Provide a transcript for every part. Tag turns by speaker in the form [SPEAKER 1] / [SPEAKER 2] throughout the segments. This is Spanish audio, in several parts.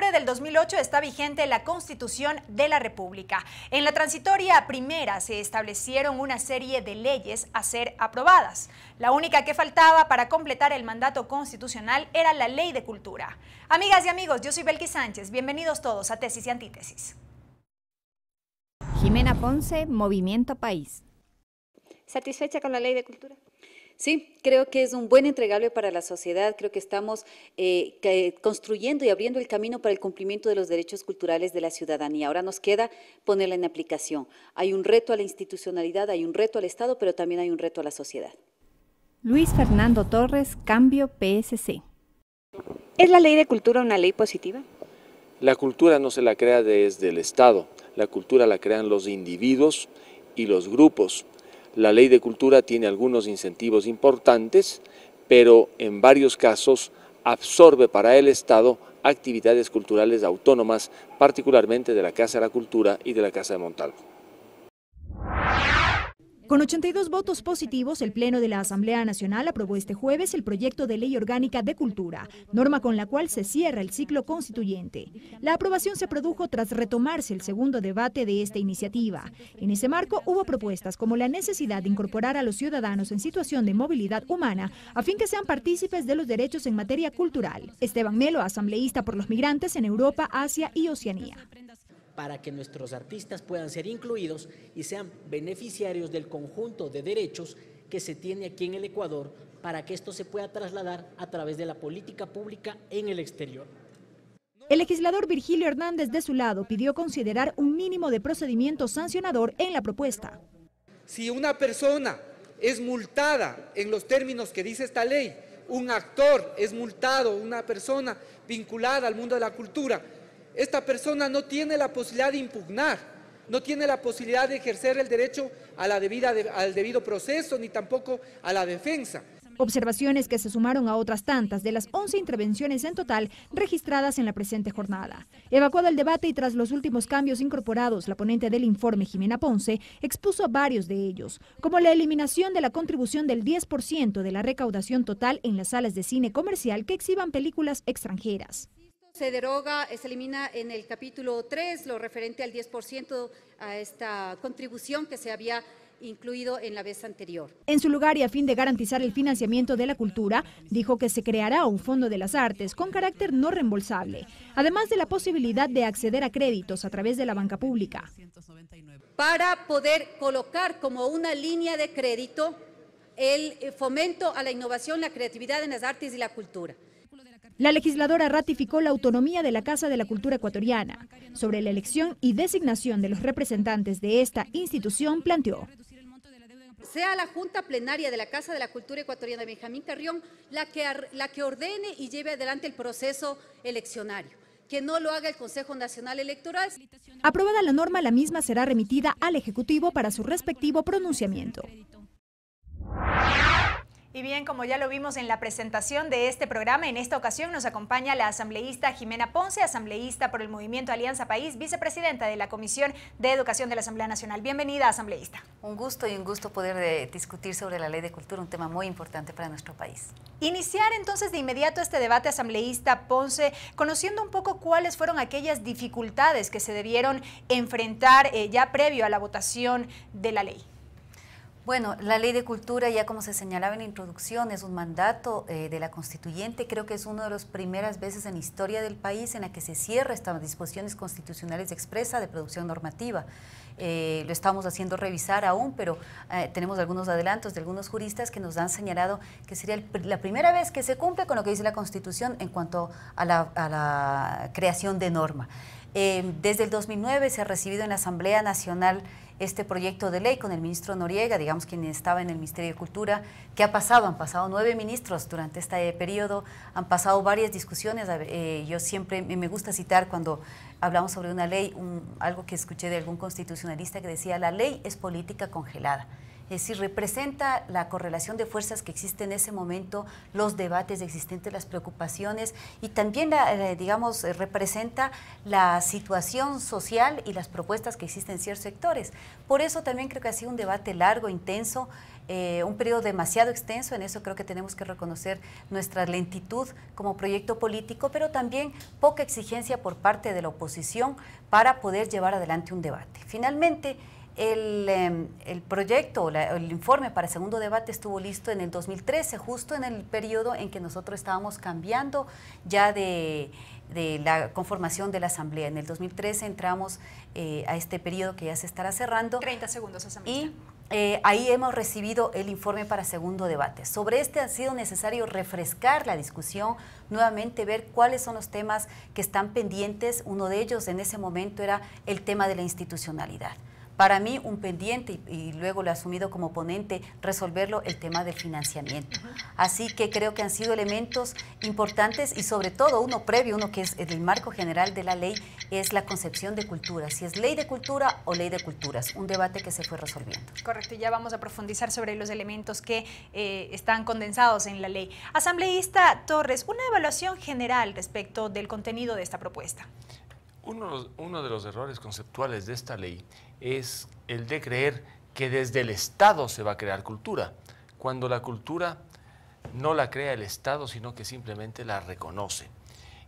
[SPEAKER 1] octubre del 2008 está vigente la Constitución de la República. En la transitoria primera se establecieron una serie de leyes a ser aprobadas. La única que faltaba para completar el mandato constitucional era la Ley de Cultura. Amigas y amigos, yo soy Belkis Sánchez. Bienvenidos todos a Tesis y Antítesis.
[SPEAKER 2] Jimena Ponce, Movimiento País.
[SPEAKER 3] ¿Satisfecha con la Ley de Cultura? Sí, creo que es un buen entregable para la sociedad, creo que estamos construyendo y abriendo el camino para el cumplimiento de los derechos culturales de la ciudadanía. Ahora nos queda ponerla en aplicación. Hay un reto a la institucionalidad, hay un reto al Estado, pero también hay un reto a la sociedad.
[SPEAKER 2] Luis Fernando Torres, Cambio PSC.
[SPEAKER 3] ¿Es la Ley de Cultura una ley positiva?
[SPEAKER 4] La cultura no se la crea desde el Estado, la cultura la crean los individuos y los grupos. La Ley de Cultura tiene algunos incentivos importantes, pero en varios casos absorbe para el Estado actividades culturales autónomas, particularmente de la Casa de la Cultura y de la Casa de Montalvo.
[SPEAKER 1] Con 82 votos positivos, el Pleno de la Asamblea Nacional aprobó este jueves el proyecto de Ley Orgánica de Cultura, norma con la cual se cierra el ciclo constituyente. La aprobación se produjo tras retomarse el segundo debate de esta iniciativa. En ese marco hubo propuestas como la necesidad de incorporar a los ciudadanos en situación de movilidad humana a fin que sean partícipes de los derechos en materia cultural. Esteban Melo, asambleísta por los migrantes en Europa, Asia y Oceanía.
[SPEAKER 5] Para que nuestros artistas puedan ser incluidos y sean beneficiarios del conjunto de derechos que se tiene aquí en el Ecuador, para que esto se pueda trasladar a través de la política pública en el exterior.
[SPEAKER 1] El legislador Virgilio Hernández, de su lado, pidió considerar un mínimo de procedimiento sancionador en la propuesta.
[SPEAKER 6] Si una persona es multada en los términos que dice esta ley, un actor es multado, una persona vinculada al mundo de la cultura, esta persona no tiene la posibilidad de impugnar, no tiene la posibilidad de ejercer el derecho a al debido proceso, ni tampoco a la defensa.
[SPEAKER 1] Observaciones que se sumaron a otras tantas de las 11 intervenciones en total registradas en la presente jornada. Evacuado el debate y tras los últimos cambios incorporados, la ponente del informe, Jimena Ponce, expuso varios de ellos, como la eliminación de la contribución del 10% de la recaudación total en las salas de cine comercial que exhiban películas extranjeras.
[SPEAKER 7] Se deroga, se elimina en el capítulo 3 lo referente al 10% a esta contribución que se había incluido en la vez anterior.
[SPEAKER 1] En su lugar y a fin de garantizar el financiamiento de la cultura, dijo que se creará un fondo de las artes con carácter no reembolsable, además de la posibilidad de acceder a créditos a través de la banca pública.
[SPEAKER 7] Para poder colocar como una línea de crédito el fomento a la innovación, la creatividad en las artes y la cultura.
[SPEAKER 1] La legisladora ratificó la autonomía de la Casa de la Cultura Ecuatoriana. Sobre la elección y designación de los representantes de esta institución, planteó:
[SPEAKER 7] sea la Junta Plenaria de la Casa de la Cultura Ecuatoriana, Benjamín Carrión, la que ordene y lleve adelante el proceso eleccionario, que no lo haga el Consejo Nacional Electoral.
[SPEAKER 1] Aprobada la norma, la misma será remitida al Ejecutivo para su respectivo pronunciamiento. Y bien, como ya lo vimos en la presentación de este programa, en esta ocasión nos acompaña la asambleísta Jimena Ponce, asambleísta por el Movimiento Alianza País, vicepresidenta de la Comisión de Educación de la Asamblea Nacional. Bienvenida, asambleísta.
[SPEAKER 8] Un gusto poder discutir sobre la Ley de Cultura, un tema muy importante para nuestro país.
[SPEAKER 1] Iniciar entonces de inmediato este debate, asambleísta Ponce, conociendo un poco cuáles fueron aquellas dificultades que se debieron enfrentar ya previo a la votación de la ley.
[SPEAKER 8] Bueno, la Ley de Cultura, ya como se señalaba en la introducción, es un mandato de la Constituyente. Creo que es una de las primeras veces en la historia del país en la que se cierra estas disposiciones constitucionales expresas de producción normativa. Lo estamos haciendo revisar aún, pero tenemos algunos adelantos de algunos juristas que nos han señalado que sería la primera vez que se cumple con lo que dice la Constitución en cuanto a la creación de norma. Desde el 2009 se ha recibido en la Asamblea Nacional este proyecto de ley con el ministro Noriega, digamos quien estaba en el Ministerio de Cultura. ¿Qué ha pasado? Han pasado 9 ministros durante este periodo, han pasado varias discusiones. Yo siempre me gusta citar cuando hablamos sobre una ley, algo que escuché de algún constitucionalista que decía: la ley es política congelada. Es decir, representa la correlación de fuerzas que existe en ese momento, los debates existentes, las preocupaciones y también, digamos, representa la situación social y las propuestas que existen en ciertos sectores. Por eso también creo que ha sido un debate largo, intenso, un periodo demasiado extenso. En eso creo que tenemos que reconocer nuestra lentitud como proyecto político, pero también poca exigencia por parte de la oposición para poder llevar adelante un debate. Finalmente, el proyecto, el informe para segundo debate estuvo listo en el 2013, justo en el periodo en que nosotros estábamos cambiando ya de la conformación de la Asamblea. En el 2013 entramos a este periodo que ya se estará cerrando.
[SPEAKER 9] 30 segundos, Asambleísta.
[SPEAKER 8] Y ahí hemos recibido el informe para segundo debate. Sobre este ha sido necesario refrescar la discusión, nuevamente ver cuáles son los temas que están pendientes. Uno de ellos en ese momento era el tema de la institucionalidad. Para mí un pendiente, y luego lo he asumido como ponente, resolverlo, el tema del financiamiento. Así que creo que han sido elementos importantes y sobre todo uno previo, uno que es el marco general de la ley, es la concepción de cultura. Si es ley de cultura o ley de culturas, un debate que se fue resolviendo.
[SPEAKER 9] Correcto, y ya vamos a profundizar sobre los elementos que están condensados en la ley. Asambleísta Torres, una evaluación general respecto del contenido de esta propuesta.
[SPEAKER 4] Uno de los errores conceptuales de esta ley es el de creer que desde el Estado se va a crear cultura, cuando la cultura no la crea el Estado, sino que simplemente la reconoce.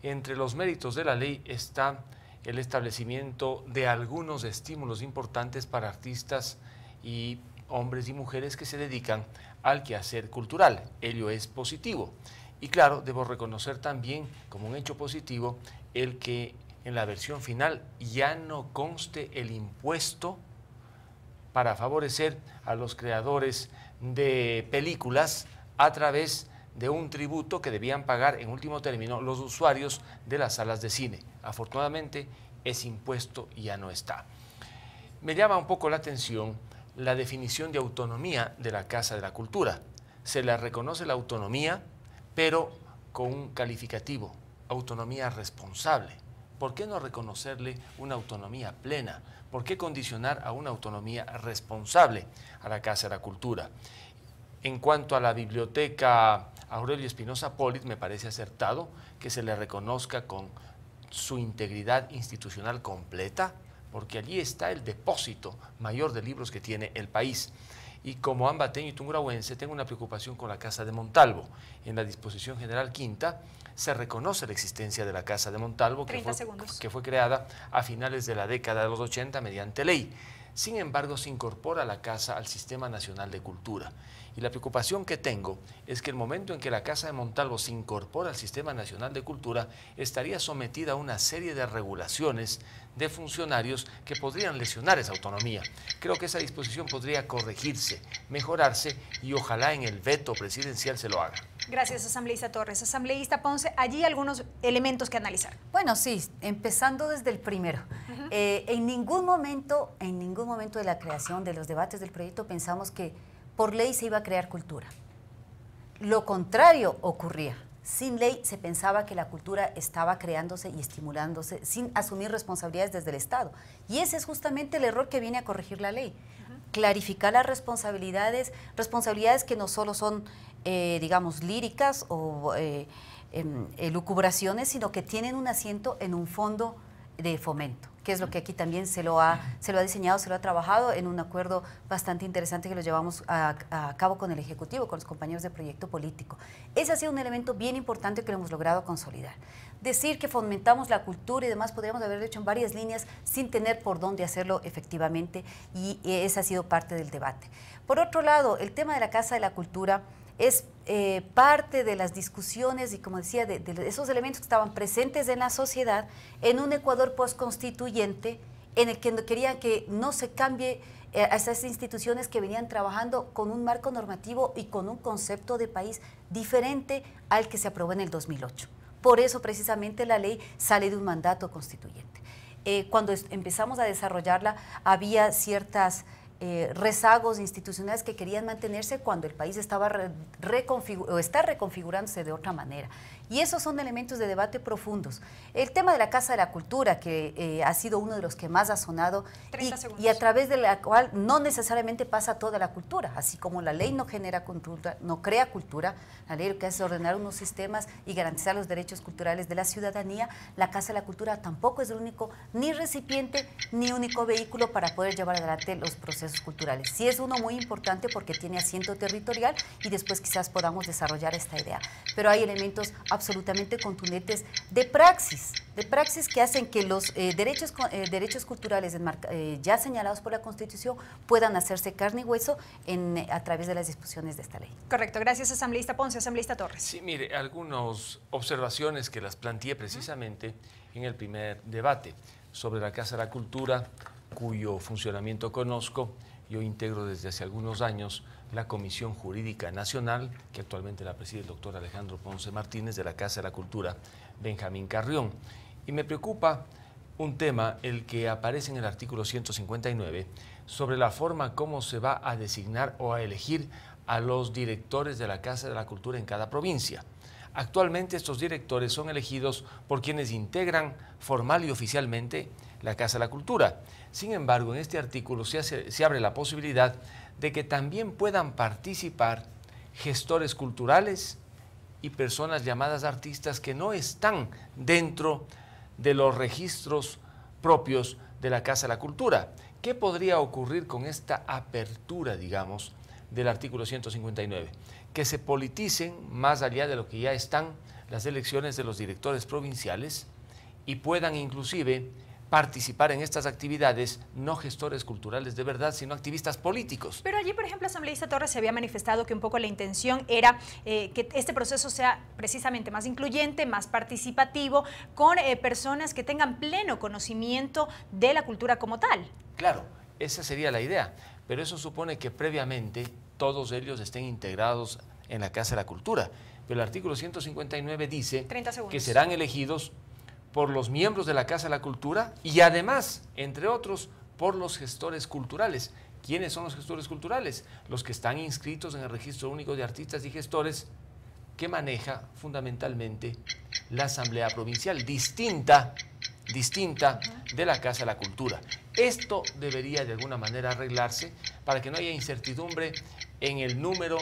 [SPEAKER 4] Entre los méritos de la ley está el establecimiento de algunos estímulos importantes para artistas y hombres y mujeres que se dedican al quehacer cultural. Ello es positivo. Y claro, debo reconocer también como un hecho positivo el que en la versión final ya no conste el impuesto para favorecer a los creadores de películas a través de un tributo que debían pagar en último término los usuarios de las salas de cine. Afortunadamente, ese impuesto ya no está. Me llama un poco la atención la definición de autonomía de la Casa de la Cultura. Se le reconoce la autonomía, pero con un calificativo, autonomía responsable. ¿Por qué no reconocerle una autonomía plena? ¿Por qué condicionar a una autonomía responsable a la Casa de la Cultura? En cuanto a la biblioteca Aurelio Espinosa Polit, me parece acertado que se le reconozca con su integridad institucional completa, porque allí está el depósito mayor de libros que tiene el país. Y como ambateño y tungurahuense tengo una preocupación con la Casa de Montalvo. En la disposición general quinta se reconoce la existencia de la Casa de Montalvo, que fue creada a finales de la década de los 80 mediante ley. Sin embargo, se incorpora la Casa al Sistema Nacional de Cultura. Y la preocupación que tengo es que el momento en que la Casa de Montalvo se incorpora al Sistema Nacional de Cultura, estaría sometida a una serie de regulaciones de funcionarios que podrían lesionar esa autonomía. Creo que esa disposición podría corregirse, mejorarse y ojalá en el veto presidencial se lo haga.
[SPEAKER 9] Gracias, asambleísta Torres. Asambleísta Ponce, allí algunos elementos que analizar.
[SPEAKER 8] Bueno, sí, empezando desde el primero. En ningún momento de la creación de los debates del proyecto pensamos que por ley se iba a crear cultura. Lo contrario ocurría. Sin ley se pensaba que la cultura estaba creándose y estimulándose sin asumir responsabilidades desde el Estado. Y ese es justamente el error que viene a corregir la ley. Clarificar las responsabilidades que no solo son, digamos, líricas o elucubraciones, sino que tienen un asiento en un fondo de fomento, que es lo que aquí también se lo ha diseñado, se lo ha trabajado en un acuerdo bastante interesante que lo llevamos a cabo con el Ejecutivo, con los compañeros de proyecto político. Ese ha sido un elemento bien importante que lo hemos logrado consolidar. Decir que fomentamos la cultura y demás podríamos haberlo hecho en varias líneas sin tener por dónde hacerlo efectivamente, y ese ha sido parte del debate. Por otro lado, el tema de la Casa de la Cultura es parte de las discusiones y, como decía, de esos elementos que estaban presentes en la sociedad en un Ecuador postconstituyente en el que querían que no se cambie a esas instituciones que venían trabajando con un marco normativo y con un concepto de país diferente al que se aprobó en el 2008. Por eso, precisamente, la ley sale de un mandato constituyente. Cuando empezamos a desarrollarla, había ciertas rezagos institucionales que querían mantenerse cuando el país estaba está reconfigurándose de otra manera. Y esos son elementos de debate profundos. El tema de la Casa de la Cultura, que ha sido uno de los que más ha sonado y a través de la cual no necesariamente pasa toda la cultura, así como la ley no genera cultura, no crea cultura, la ley lo que hace es ordenar unos sistemas y garantizar los derechos culturales de la ciudadanía. La Casa de la Cultura tampoco es el único ni recipiente ni único vehículo para poder llevar adelante los procesos culturales. Sí es uno muy importante porque tiene asiento territorial y después quizás podamos desarrollar esta idea, pero hay elementos absolutamente contundentes de praxis que hacen que los derechos culturales ya señalados por la Constitución puedan hacerse carne y hueso a través de las disposiciones de esta ley.
[SPEAKER 9] Correcto, gracias asambleísta Ponce. Asambleísta Torres.
[SPEAKER 4] Sí, mire, algunas observaciones que las planteé precisamente en el primer debate sobre la Casa de la Cultura, cuyo funcionamiento conozco. Yo integro desde hace algunos años la Comisión Jurídica Nacional, que actualmente la preside el doctor Alejandro Ponce Martínez, de la Casa de la Cultura Benjamín Carrión. Y me preocupa un tema, el que aparece en el artículo 159, sobre la forma como se va a designar o a elegir a los directores de la Casa de la Cultura en cada provincia. Actualmente estos directores son elegidos por quienes integran formal y oficialmente la Casa de la Cultura. Sin embargo, en este artículo se abre la posibilidad de que también puedan participar gestores culturales y personas llamadas artistas que no están dentro de los registros propios de la Casa de la Cultura. ¿Qué podría ocurrir con esta apertura, digamos, del artículo 159? Que se politicen más allá de lo que ya están las elecciones de los directores provinciales y puedan inclusive participar en estas actividades no gestores culturales de verdad, sino activistas políticos.
[SPEAKER 9] Pero allí, por ejemplo, asambleísta Torres se había manifestado que un poco la intención era que este proceso sea precisamente más incluyente, más participativo, con personas que tengan pleno conocimiento de la cultura como tal.
[SPEAKER 4] Claro, esa sería la idea, pero eso supone que previamente todos ellos estén integrados en la Casa de la Cultura. Pero el artículo 159 dice que serán elegidos por los miembros de la Casa de la Cultura y además, entre otros, por los gestores culturales. ¿Quiénes son los gestores culturales? Los que están inscritos en el Registro Único de Artistas y Gestores, que maneja fundamentalmente la Asamblea Provincial, distinta de la Casa de la Cultura. Esto debería de alguna manera arreglarse para que no haya incertidumbre en el número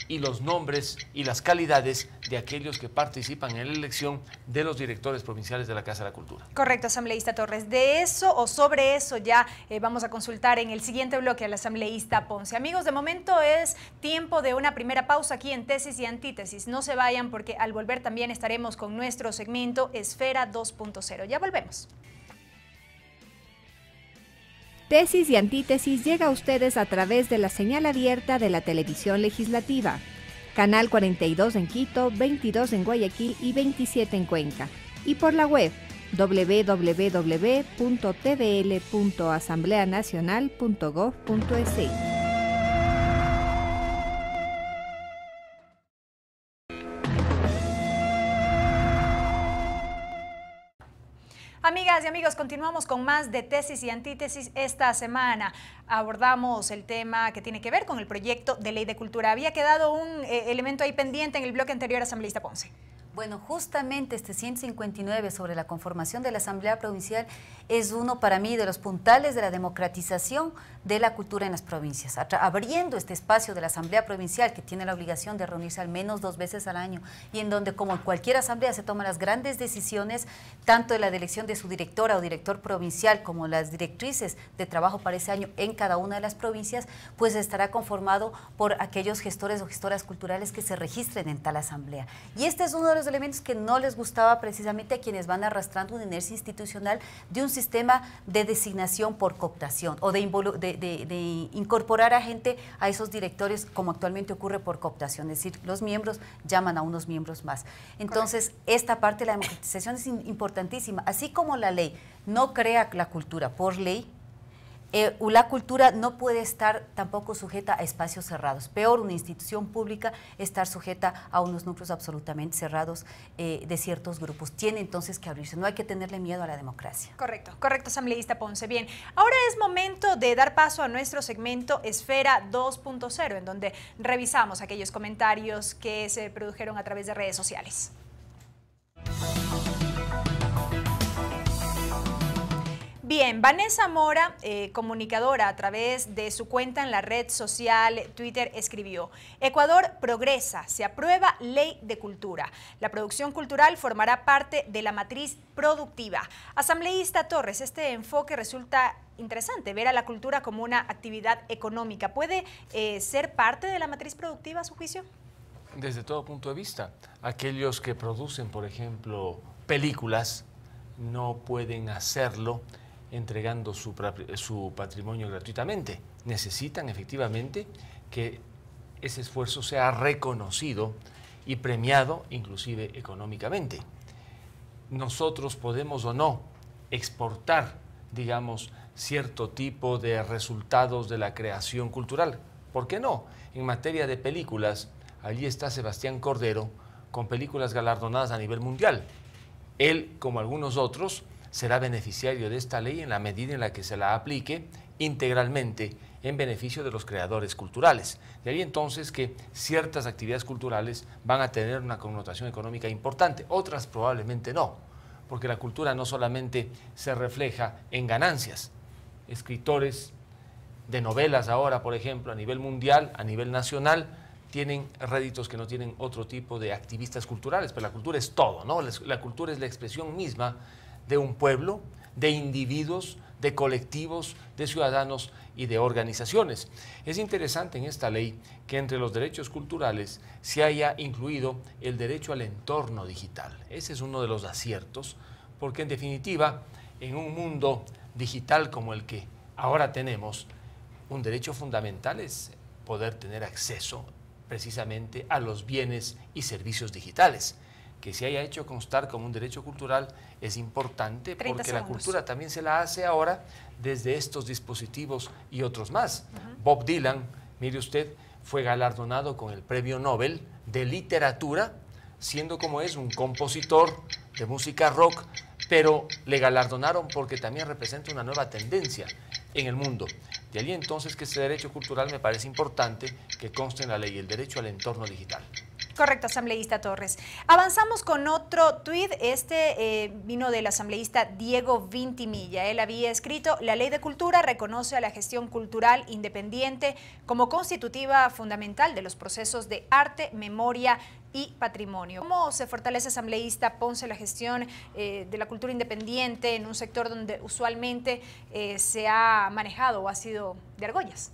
[SPEAKER 4] y los nombres y las calidades de aquellos que participan en la elección de los directores provinciales de la Casa de la Cultura.
[SPEAKER 9] Correcto, asambleísta Torres. De eso o sobre eso ya vamos a consultar en el siguiente bloque al asambleísta Ponce. Amigos, de momento es tiempo de una primera pausa aquí en Tesis y Antítesis. No se vayan porque al volver también estaremos con nuestro segmento Esfera 2.0. Ya volvemos.
[SPEAKER 2] Tesis y Antítesis llega a ustedes a través de la señal abierta de la televisión legislativa. Canal 42 en Quito, 22 en Guayaquil y 27 en Cuenca. Y por la web www.tvl.asambleanacional.gov.es.
[SPEAKER 9] Amigas y amigos, continuamos con más de Tesis y Antítesis. Esta semana abordamos el tema que tiene que ver con el proyecto de ley de cultura. Había quedado un elemento ahí pendiente en el bloque anterior, asambleísta Ponce.
[SPEAKER 8] Bueno, justamente este 159 sobre la conformación de la Asamblea Provincial es uno para mí de los puntales de la democratización de la cultura en las provincias, abriendo este espacio de la Asamblea Provincial que tiene la obligación de reunirse al menos 2 veces al año y en donde como en cualquier asamblea se toman las grandes decisiones tanto de la elección de su directora o director provincial como las directrices de trabajo para ese año en cada una de las provincias, pues estará conformado por aquellos gestores o gestoras culturales que se registren en tal asamblea. Y este es uno de los elementos que no les gustaba precisamente a quienes van arrastrando una inercia institucional de un sistema de designación por cooptación o de incorporar a gente a esos directorios como actualmente ocurre por cooptación, es decir, los miembros llaman a unos miembros más. Entonces, esta parte de la democratización es importantísima, así como la ley no crea la cultura por ley. La cultura no puede estar tampoco sujeta a espacios cerrados. Peor, una institución pública estar sujeta a unos núcleos absolutamente cerrados de ciertos grupos. Tiene entonces que abrirse. No hay que tenerle miedo a la democracia.
[SPEAKER 9] Correcto, correcto, asambleísta Ponce. Bien, ahora es momento de dar paso a nuestro segmento Esfera 2.0, en donde revisamos aquellos comentarios que se produjeron a través de redes sociales. Bien, Vanessa Mora, comunicadora a través de su cuenta en la red social Twitter, escribió: Ecuador progresa, se aprueba ley de cultura. La producción cultural formará parte de la matriz productiva. Asambleísta Torres, este enfoque resulta interesante, ver a la cultura como una actividad económica. ¿Puede ser parte de la matriz productiva a su juicio?
[SPEAKER 4] Desde todo punto de vista. Aquellos que producen, por ejemplo, películas, no pueden hacerlo entregando su patrimonio gratuitamente. Necesitan efectivamente que ese esfuerzo sea reconocido y premiado inclusive económicamente. Nosotros podemos o no exportar, digamos, cierto tipo de resultados de la creación cultural. ¿Por qué no? En materia de películas, allí está Sebastián Cordero con películas galardonadas a nivel mundial. Él, como algunos otros, será beneficiario de esta ley en la medida en la que se la aplique integralmente en beneficio de los creadores culturales. De ahí entonces que ciertas actividades culturales van a tener una connotación económica importante, otras probablemente no, porque la cultura no solamente se refleja en ganancias. Escritores de novelas ahora, por ejemplo, a nivel mundial, a nivel nacional, tienen réditos que no tienen otro tipo de activistas culturales, pero la cultura es todo, ¿no? La cultura es la expresión misma de un pueblo, de individuos, de colectivos, de ciudadanos y de organizaciones. Es interesante en esta ley que entre los derechos culturales se haya incluido el derecho al entorno digital. Ese es uno de los aciertos, porque en definitiva, en un mundo digital como el que ahora tenemos, un derecho fundamental es poder tener acceso precisamente a los bienes y servicios digitales. Que se haya hecho constar como un derecho cultural es importante porque la cultura también se la hace ahora desde estos dispositivos y otros más. Bob Dylan, mire usted, fue galardonado con el Premio Nobel de Literatura, siendo como es un compositor de música rock, pero le galardonaron porque también representa una nueva tendencia en el mundo. De allí entonces que este derecho cultural me parece importante que conste en la ley, el derecho al entorno digital.
[SPEAKER 9] Correcto, asambleísta Torres. Avanzamos con otro tuit. Vino del asambleísta Diego Vintimilla. Él había escrito: la ley de cultura reconoce a la gestión cultural independiente como constitutiva fundamental de los procesos de arte, memoria y patrimonio. ¿Cómo se fortalece, asambleísta Ponce, la gestión de la cultura independiente en un sector donde usualmente se ha manejado o ha sido de argollas?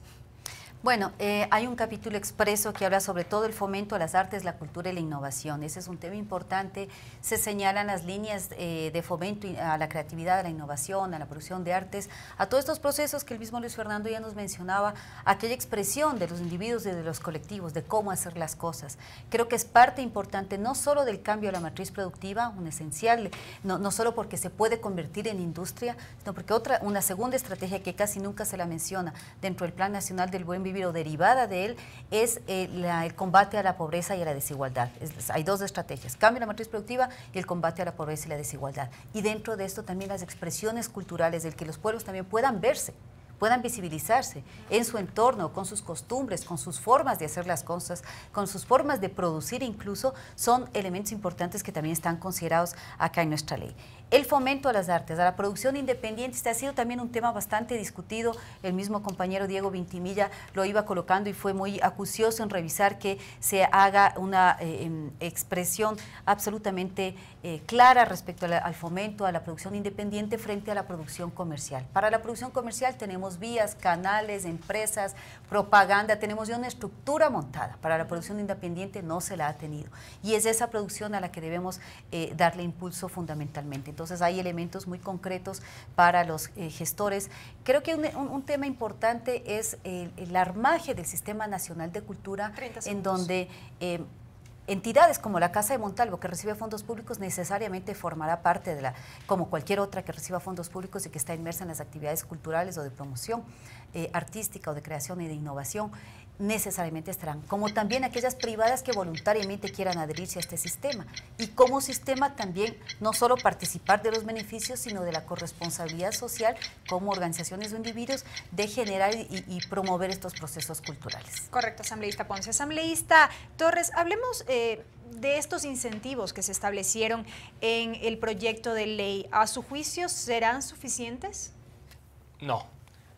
[SPEAKER 8] Bueno, hay un capítulo expreso que habla sobre todo el fomento a las artes, la cultura y la innovación. Ese es un tema importante. Se señalan las líneas de fomento a la creatividad, a la innovación, a la producción de artes, a todos estos procesos que el mismo Luis Fernando ya nos mencionaba, aquella expresión de los individuos y de los colectivos, de cómo hacer las cosas. Creo que es parte importante no solo del cambio a la matriz productiva, un esencial, no solo porque se puede convertir en industria, sino porque una segunda estrategia que casi nunca se la menciona dentro del Plan Nacional del Buen Vivir o derivada de él es el combate a la pobreza y a la desigualdad. Hay dos estrategias: cambio en la matriz productiva y el combate a la pobreza y la desigualdad. Y dentro de esto también las expresiones culturales, del que los pueblos también puedan verse, puedan visibilizarse en su entorno, con sus costumbres, con sus formas de hacer las cosas, con sus formas de producir incluso, son elementos importantes que también están considerados acá en nuestra ley. El fomento a las artes, a la producción independiente, este ha sido también un tema bastante discutido. El mismo compañero Diego Vintimilla lo iba colocando y fue muy acucioso en revisar que se haga una expresión absolutamente clara respecto al fomento a la producción independiente frente a la producción comercial. Para la producción comercial tenemos vías, canales, empresas, propaganda, tenemos ya una estructura montada. Para la producción independiente no se la ha tenido. Y es esa producción a la que debemos darle impulso fundamentalmente. Entonces hay elementos muy concretos para los gestores. Creo que un tema importante es el armaje del Sistema Nacional de Cultura, en donde entidades como la Casa de Montalvo, que recibe fondos públicos, necesariamente formará parte de como cualquier otra que reciba fondos públicos y que está inmersa en las actividades culturales o de promoción artística o de creación y de innovación, necesariamente estarán, como también aquellas privadas que voluntariamente quieran adherirse a este sistema. Y como sistema también no solo participar de los beneficios, sino de la corresponsabilidad social como organizaciones o individuos de generar y promover estos procesos culturales.
[SPEAKER 9] Correcto, asambleísta Ponce. Asambleísta Torres, hablemos de estos incentivos que se establecieron en el proyecto de ley. ¿A su juicio serán suficientes?
[SPEAKER 4] No,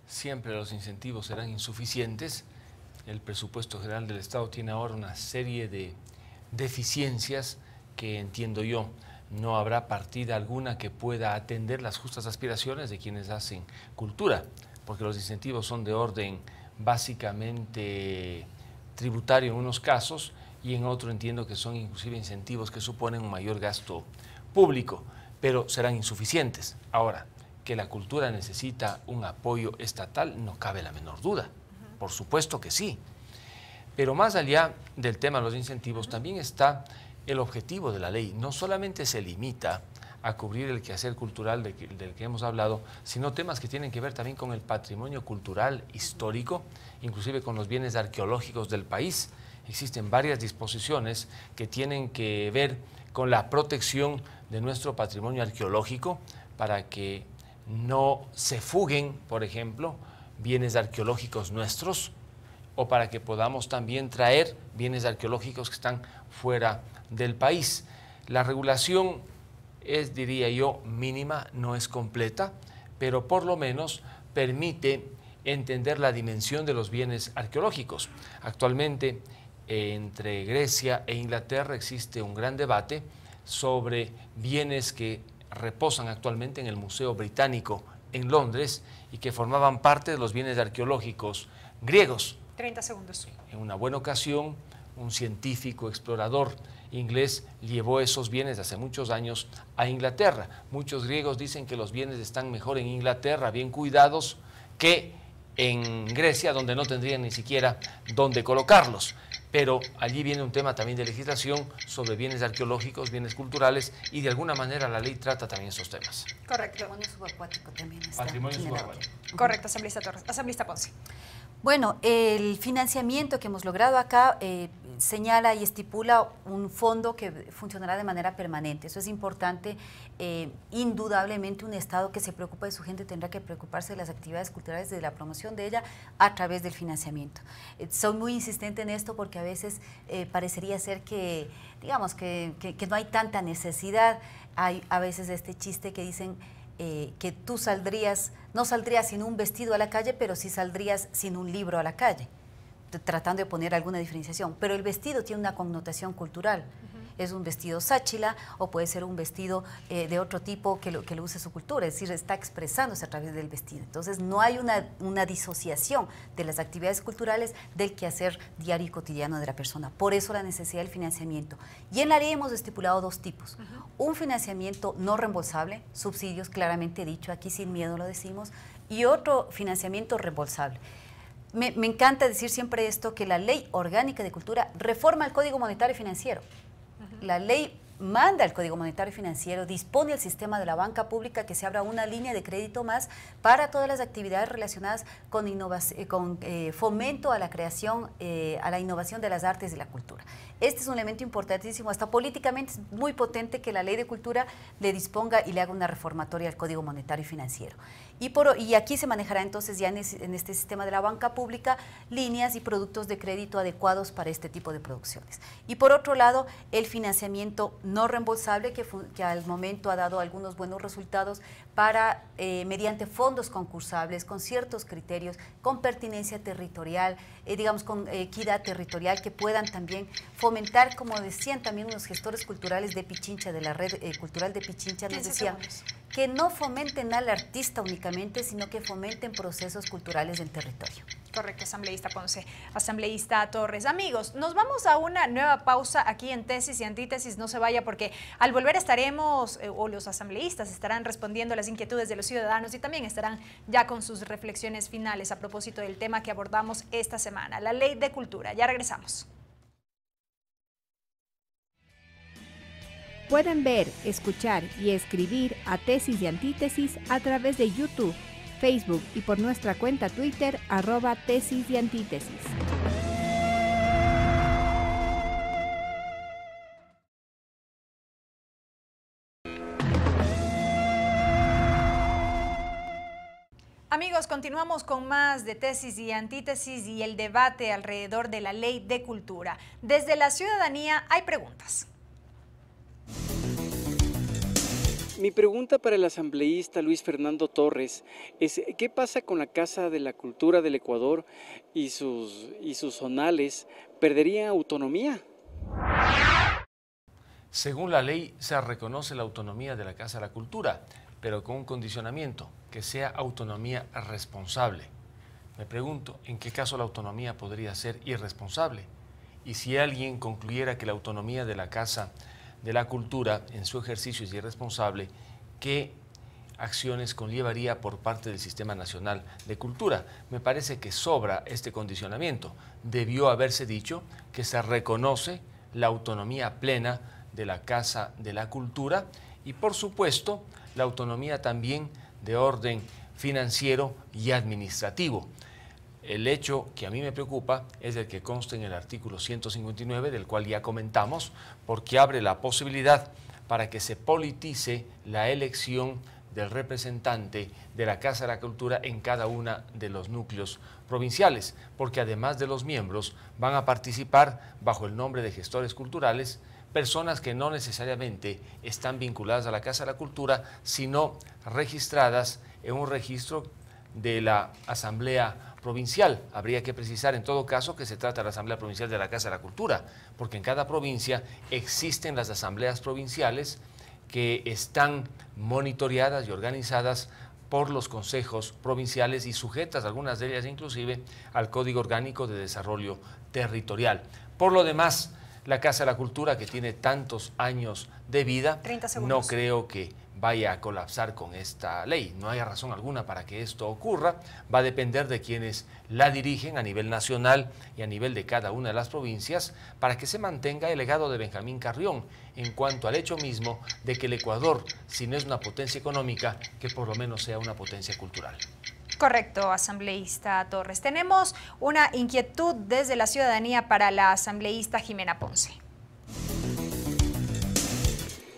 [SPEAKER 4] siempre los incentivos serán insuficientes. El presupuesto general del Estado tiene ahora una serie de deficiencias que, entiendo yo, no habrá partida alguna que pueda atender las justas aspiraciones de quienes hacen cultura, porque los incentivos son de orden básicamente tributario en unos casos y en otro entiendo que son inclusive incentivos que suponen un mayor gasto público, pero serán insuficientes. Ahora, que la cultura necesita un apoyo estatal no cabe la menor duda, por supuesto que sí. Pero más allá del tema de los incentivos también está el objetivo de la ley. No solamente se limita a cubrir el quehacer cultural del que hemos hablado, sino temas que tienen que ver también con el patrimonio cultural histórico, inclusive con los bienes arqueológicos del país. Existen varias disposiciones que tienen que ver con la protección de nuestro patrimonio arqueológico para que no se fuguen, por ejemplo, bienes arqueológicos nuestros, o para que podamos también traer bienes arqueológicos que están fuera del país. La regulación es, diría yo, mínima, no es completa, pero por lo menos permite entender la dimensión de los bienes arqueológicos. Actualmente, entre Grecia e Inglaterra existe un gran debate sobre bienes que reposan actualmente en el Museo Británico en Londres y que formaban parte de los bienes arqueológicos griegos.
[SPEAKER 9] 30 segundos.
[SPEAKER 4] En una buena ocasión, un científico explorador inglés llevó esos bienes hace muchos años a Inglaterra. Muchos griegos dicen que los bienes están mejor en Inglaterra, bien cuidados, que en Grecia, donde no tendrían ni siquiera dónde colocarlos. Pero allí viene un tema también de legislación sobre bienes arqueológicos, bienes culturales, y de alguna manera la ley trata también esos temas.
[SPEAKER 9] Correcto.
[SPEAKER 8] Patrimonio subacuático también está.
[SPEAKER 4] Patrimonio subacuático.
[SPEAKER 9] Correcto, asambleísta Torres. Asambleísta Ponce.
[SPEAKER 8] Bueno, el financiamiento que hemos logrado acá señala y estipula un fondo que funcionará de manera permanente. Eso es importante. Indudablemente un Estado que se preocupa de su gente tendrá que preocuparse de las actividades culturales, de la promoción de ella a través del financiamiento. Soy muy insistente en esto porque a veces parecería ser que, digamos, que no hay tanta necesidad. Hay a veces este chiste que dicen que tú no saldrías sin un vestido a la calle, pero sí saldrías sin un libro a la calle, tratando de poner alguna diferenciación. Pero el vestido tiene una connotación cultural. Es un vestido sáchila o puede ser un vestido de otro tipo que lo use su cultura, es decir, está expresándose a través del vestido. Entonces no hay una disociación de las actividades culturales del quehacer diario y cotidiano de la persona. Por eso la necesidad del financiamiento. Y en la ley hemos estipulado dos tipos. Un financiamiento no reembolsable, subsidios claramente dicho, aquí sin miedo lo decimos, y otro financiamiento reembolsable. Me encanta decir siempre esto, que la Ley Orgánica de Cultura reforma el Código Monetario y Financiero. La ley manda al Código Monetario y Financiero, dispone el sistema de la banca pública que se abra una línea de crédito más para todas las actividades relacionadas con fomento a la creación, a la innovación de las artes y la cultura. Este es un elemento importantísimo, hasta políticamente es muy potente que la Ley de Cultura le disponga y le haga una reformatoria al Código Monetario y Financiero. Y aquí se manejará entonces ya en este sistema de la banca pública líneas y productos de crédito adecuados para este tipo de producciones. Y por otro lado, el financiamiento no reembolsable que al momento ha dado algunos buenos resultados para, mediante fondos concursables, con ciertos criterios, con pertinencia territorial, digamos con equidad territorial, que puedan también fomentar, como decían también unos gestores culturales de Pichincha, de la red cultural de Pichincha, nos decían que no fomenten al artista únicamente, sino que fomenten procesos culturales del territorio.
[SPEAKER 9] Correcto, asambleísta Ponce. Asambleísta Torres. Amigos, nos vamos a una nueva pausa aquí en Tesis y Antítesis. No se vaya porque al volver estaremos, o los asambleístas estarán respondiendo a las inquietudes de los ciudadanos y también estarán ya con sus reflexiones finales a propósito del tema que abordamos esta semana, la Ley de Cultura. Ya regresamos.
[SPEAKER 2] Pueden ver, escuchar y escribir a Tesis y Antítesis a través de YouTube, Facebook y por nuestra cuenta Twitter @Tesis y Antítesis.
[SPEAKER 9] Amigos, continuamos con más de Tesis y Antítesis y el debate alrededor de la Ley de Cultura. Desde la ciudadanía hay preguntas.
[SPEAKER 10] Mi pregunta para el asambleísta Luis Fernando Torres es, ¿qué pasa con la Casa de la Cultura del Ecuador y sus zonales? ¿Perderían autonomía?
[SPEAKER 4] Según la ley, se reconoce la autonomía de la Casa de la Cultura, pero con un condicionamiento, que sea autonomía responsable. Me pregunto, ¿en qué caso la autonomía podría ser irresponsable? Y si alguien concluyera que la autonomía de la Casa de la Cultura en su ejercicio es irresponsable, ¿qué acciones conllevaría por parte del Sistema Nacional de Cultura? Me parece que sobra este condicionamiento. Debió haberse dicho que se reconoce la autonomía plena de la Casa de la Cultura y, por supuesto, la autonomía también de orden financiero y administrativo. El hecho que a mí me preocupa es el que consta en el artículo 159, del cual ya comentamos, porque abre la posibilidad para que se politice la elección del representante de la Casa de la Cultura en cada uno de los núcleos provinciales, porque además de los miembros van a participar bajo el nombre de gestores culturales personas que no necesariamente están vinculadas a la Casa de la Cultura, sino registradas en un registro de la Asamblea Provincial. Habría que precisar en todo caso que se trata de la Asamblea Provincial de la Casa de la Cultura, porque en cada provincia existen las asambleas provinciales que están monitoreadas y organizadas por los consejos provinciales y sujetas, algunas de ellas inclusive, al Código Orgánico de Desarrollo Territorial. Por lo demás, la Casa de la Cultura, que tiene tantos años de vida, no creo que vaya a colapsar con esta ley. No hay razón alguna para que esto ocurra. Va a depender de quienes la dirigen a nivel nacional y a nivel de cada una de las provincias para que se mantenga el legado de Benjamín Carrión en cuanto al hecho mismo de que el Ecuador, si no es una potencia económica, que por lo menos sea una potencia cultural.
[SPEAKER 9] Correcto, asambleísta Torres. Tenemos una inquietud desde la ciudadanía para la asambleísta Jimena Ponce.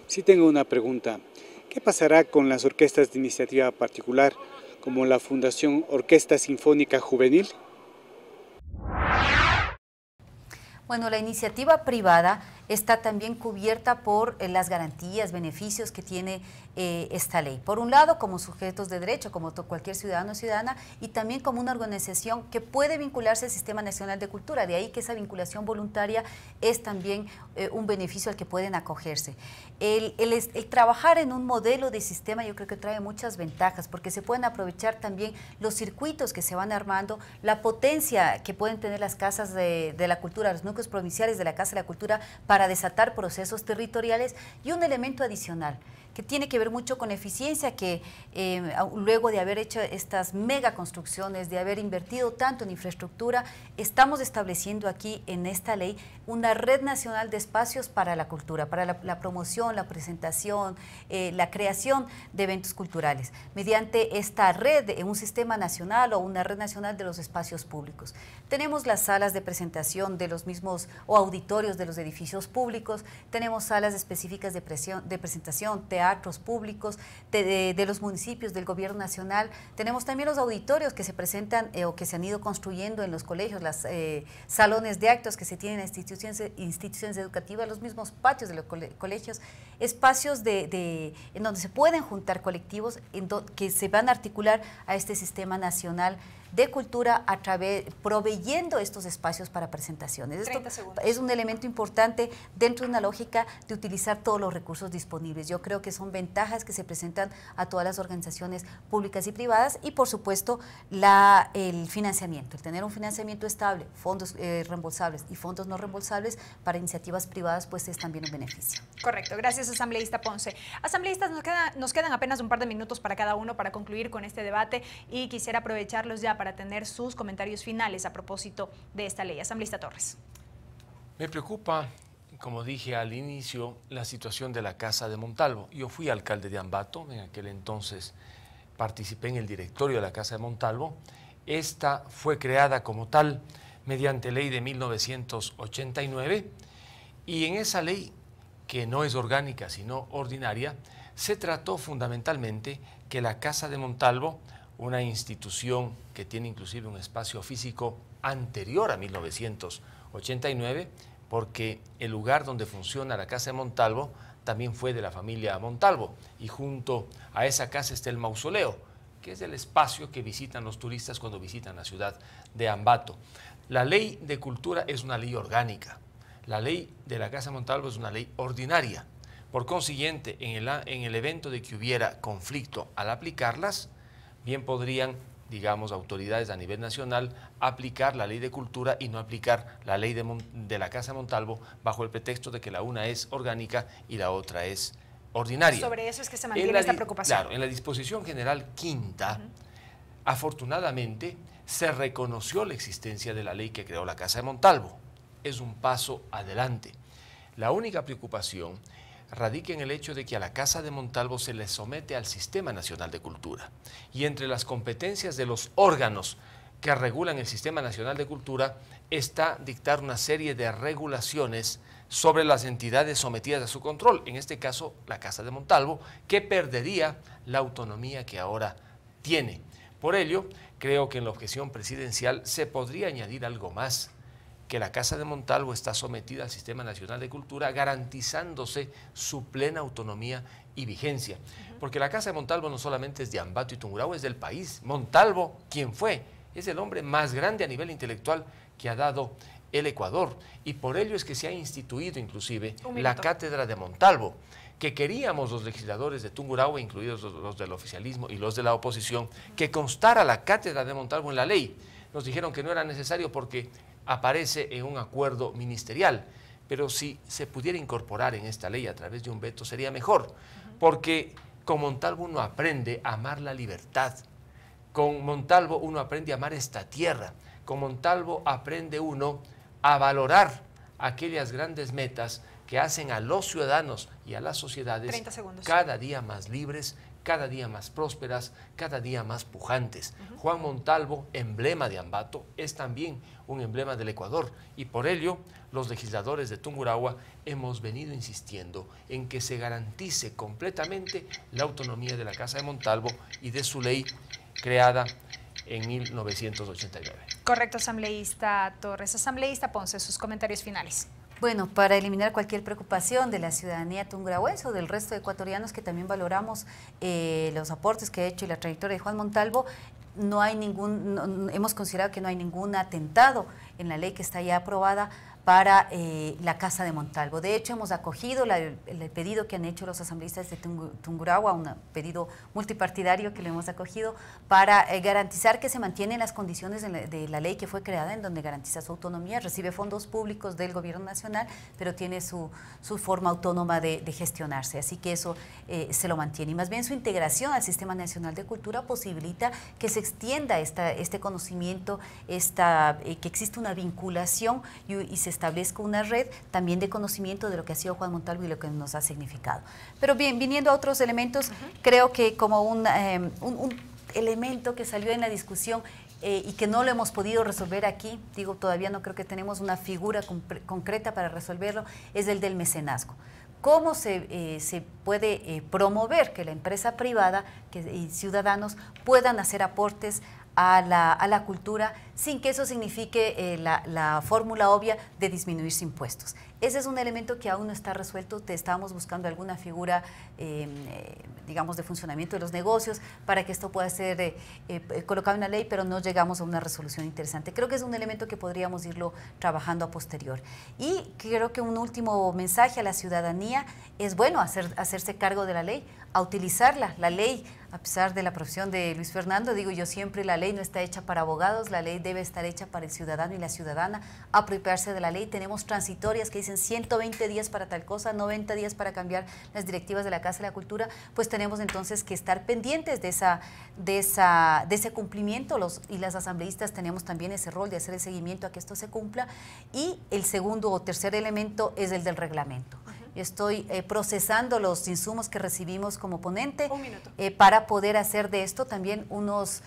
[SPEAKER 10] Sí tengo una pregunta. ¿Qué pasará con las orquestas de iniciativa particular, como la Fundación Orquesta Sinfónica Juvenil?
[SPEAKER 8] Bueno, la iniciativa privada está también cubierta por las garantías, beneficios que tiene esta ley. Por un lado, como sujetos de derecho, como cualquier ciudadano o ciudadana, y también como una organización que puede vincularse al Sistema Nacional de Cultura. De ahí que esa vinculación voluntaria es también un beneficio al que pueden acogerse. El trabajar en un modelo de sistema yo creo que trae muchas ventajas, porque se pueden aprovechar también los circuitos que se van armando, la potencia que pueden tener las casas de la cultura, los núcleos provinciales de la Casa de la Cultura para desatar procesos territoriales, y un elemento adicional que tiene que ver mucho con eficiencia, que luego de haber hecho estas mega construcciones, de haber invertido tanto en infraestructura, estamos estableciendo aquí en esta ley una red nacional de espacios para la cultura, para la promoción, la presentación, la creación de eventos culturales, mediante esta red, un sistema nacional o una red nacional de los espacios públicos. Tenemos las salas de presentación de los mismos o auditorios de los edificios públicos, tenemos salas específicas de presentación, teatros públicos de los municipios, del gobierno nacional. Tenemos también los auditorios que se presentan o que se han ido construyendo en los colegios, los salones de actos que se tienen en instituciones educativas, los mismos patios de los colegios, espacios en donde se pueden juntar colectivos que se van a articular a este sistema nacional de cultura proveyendo estos espacios para presentaciones. Esto es un elemento importante dentro de una lógica de utilizar todos los recursos disponibles. Yo creo que son ventajas que se presentan a todas las organizaciones públicas y privadas, y por supuesto el financiamiento, el tener un financiamiento estable, fondos reembolsables y fondos no reembolsables para iniciativas privadas, pues es también un beneficio.
[SPEAKER 9] Correcto, gracias asambleísta Ponce. Asambleístas, nos quedan apenas un par de minutos para cada uno para concluir con este debate, y quisiera aprovecharlos ya para tener sus comentarios finales a propósito de esta ley. Asambleísta Torres.
[SPEAKER 4] Me preocupa, como dije al inicio, la situación de la Casa de Montalvo. Yo fui alcalde de Ambato, en aquel entonces participé en el directorio de la Casa de Montalvo. Esta fue creada como tal mediante ley de 1989, y en esa ley, que no es orgánica sino ordinaria, se trató fundamentalmente que la Casa de Montalvo, una institución que tiene inclusive un espacio físico anterior a 1989, porque el lugar donde funciona la Casa de Montalvo también fue de la familia Montalvo, y junto a esa casa está el mausoleo, que es el espacio que visitan los turistas cuando visitan la ciudad de Ambato. La ley de cultura es una ley orgánica, la ley de la Casa Montalvo es una ley ordinaria. Por consiguiente, en el evento de que hubiera conflicto al aplicarlas, bien podrían, digamos, autoridades a nivel nacional aplicar la ley de cultura y no aplicar la ley de la Casa Montalvo bajo el pretexto de que la una es orgánica y la otra es ordinaria.
[SPEAKER 9] Sobre eso es que se mantiene esta preocupación.
[SPEAKER 4] Claro, en la disposición general quinta, afortunadamente, se reconoció la existencia de la ley que creó la Casa de Montalvo. Es un paso adelante. La única preocupación radica en el hecho de que a la Casa de Montalvo se le somete al Sistema Nacional de Cultura. Y entre las competencias de los órganos que regulan el Sistema Nacional de Cultura está dictar una serie de regulaciones sobre las entidades sometidas a su control, en este caso la Casa de Montalvo, que perdería la autonomía que ahora tiene. Por ello, creo que en la objeción presidencial se podría añadir algo más, que la Casa de Montalvo está sometida al Sistema Nacional de Cultura, garantizándose su plena autonomía y vigencia. Porque la Casa de Montalvo no solamente es de Ambato y Tungurahua, es del país. Montalvo, ¿quién fue? Es el hombre más grande a nivel intelectual que ha dado el Ecuador. Y por ello es que se ha instituido inclusive la Cátedra de Montalvo, que queríamos los legisladores de Tungurahua, incluidos los del oficialismo y los de la oposición, que constara la Cátedra de Montalvo en la ley. Nos dijeron que no era necesario porque aparece en un acuerdo ministerial, pero si se pudiera incorporar en esta ley a través de un veto sería mejor, porque con Montalvo uno aprende a amar la libertad, con Montalvo uno aprende a amar esta tierra, con Montalvo aprende uno a valorar aquellas grandes metas que hacen a los ciudadanos y a las sociedades cada día más libres, cada día más prósperas, cada día más pujantes. Juan Montalvo, emblema de Ambato, es también un emblema del Ecuador, y por ello los legisladores de Tungurahua hemos venido insistiendo en que se garantice completamente la autonomía de la Casa de Montalvo y de su ley creada en 1989.
[SPEAKER 9] Correcto, asambleísta Torres. Asambleísta Ponce, sus comentarios finales.
[SPEAKER 8] Bueno, para eliminar cualquier preocupación de la ciudadanía tungurahuense o del resto de ecuatorianos que también valoramos los aportes que ha hecho y la trayectoria de Juan Montalvo, hemos considerado que no hay ningún atentado en la ley que está ya aprobada para la Casa de Montalvo. De hecho, hemos acogido el pedido que han hecho los asambleístas de Tungurahua, un pedido multipartidario que lo hemos acogido para garantizar que se mantienen las condiciones de la ley que fue creada, en donde garantiza su autonomía, recibe fondos públicos del gobierno nacional, pero tiene su forma autónoma de gestionarse. Así que eso se lo mantiene. Y más bien su integración al Sistema Nacional de Cultura posibilita que se extienda este conocimiento, que existe una vinculación y se establezca una red también de conocimiento de lo que ha sido Juan Montalvo y lo que nos ha significado. Pero bien, viniendo a otros elementos, creo que como un elemento que salió en la discusión y que no lo hemos podido resolver aquí, digo, todavía no creo que tenemos una figura concreta para resolverlo, es el del mecenazgo. ¿Cómo se puede promover que la empresa privada y ciudadanos puedan hacer aportes a la cultura sin que eso signifique la fórmula obvia de disminuirse impuestos? Ese es un elemento que aún no está resuelto. Estábamos buscando alguna figura, digamos, de funcionamiento de los negocios para que esto pueda ser colocado en la ley, pero no llegamos a una resolución interesante. Creo que es un elemento que podríamos irlo trabajando a posterior. Y creo que un último mensaje a la ciudadanía es, bueno, hacerse cargo de la ley, a utilizarla. La ley, a pesar de la profesión de Luis Fernando, digo yo siempre, la ley no está hecha para abogados, la ley debe estar hecha para el ciudadano y la ciudadana, apropiarse de la ley. Tenemos transitorias que dicen 120 días para tal cosa, 90 días para cambiar las directivas de la Casa de la Cultura, pues tenemos entonces que estar pendientes de ese cumplimiento, y las asambleístas tenemos también ese rol de hacer el seguimiento a que esto se cumpla. Y el segundo o tercer elemento es el del reglamento. Estoy procesando los insumos que recibimos como ponente para poder hacer de esto también unas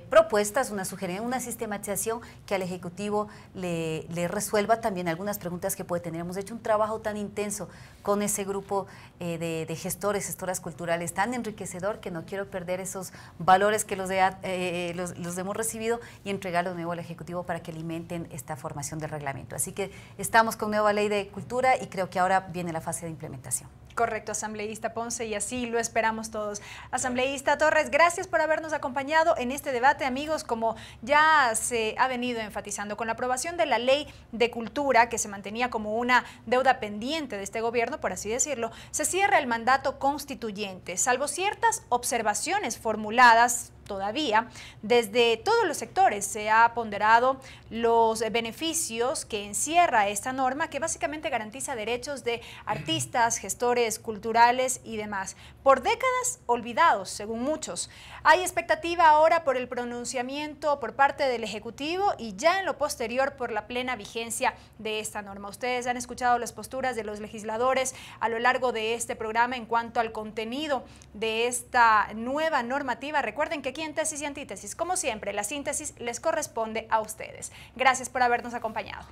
[SPEAKER 8] propuestas, una sugerencia, una sistematización que al Ejecutivo le resuelva también algunas preguntas que puede tener. Hemos hecho un trabajo tan intenso con ese grupo de gestoras culturales, tan enriquecedor, que no quiero perder esos valores que los hemos recibido y entregarlo de nuevo al Ejecutivo para que alimenten esta formación del reglamento. Así que estamos con nueva ley de cultura y creo que ahora viene la fase de implementación.
[SPEAKER 9] Correcto, asambleísta Ponce, y así lo esperamos todos. Asambleísta Torres, gracias por habernos acompañado en este debate, amigos. Como ya se ha venido enfatizando, con la aprobación de la Ley de Cultura, que se mantenía como una deuda pendiente de este gobierno, por así decirlo, se cierra el mandato constituyente, salvo ciertas observaciones formuladas todavía. Desde todos los sectores se ha ponderado los beneficios que encierra esta norma, que básicamente garantiza derechos de artistas, gestores culturales y demás, por décadas olvidados, según muchos. Hay expectativa ahora por el pronunciamiento por parte del Ejecutivo y ya en lo posterior por la plena vigencia de esta norma. Ustedes han escuchado las posturas de los legisladores a lo largo de este programa en cuanto al contenido de esta nueva normativa. Recuerden que aquí en Tesis y Antítesis, como siempre, la síntesis les corresponde a ustedes. Gracias por habernos acompañado.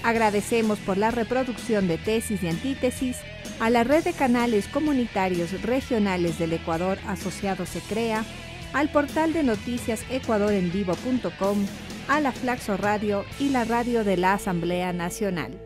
[SPEAKER 2] Agradecemos por la reproducción de Tesis y Antítesis a la red de canales comunitarios regionales del Ecuador asociado SECREA, al portal de noticias ecuadorenvivo.com, a la Flaxo Radio y la radio de la Asamblea Nacional.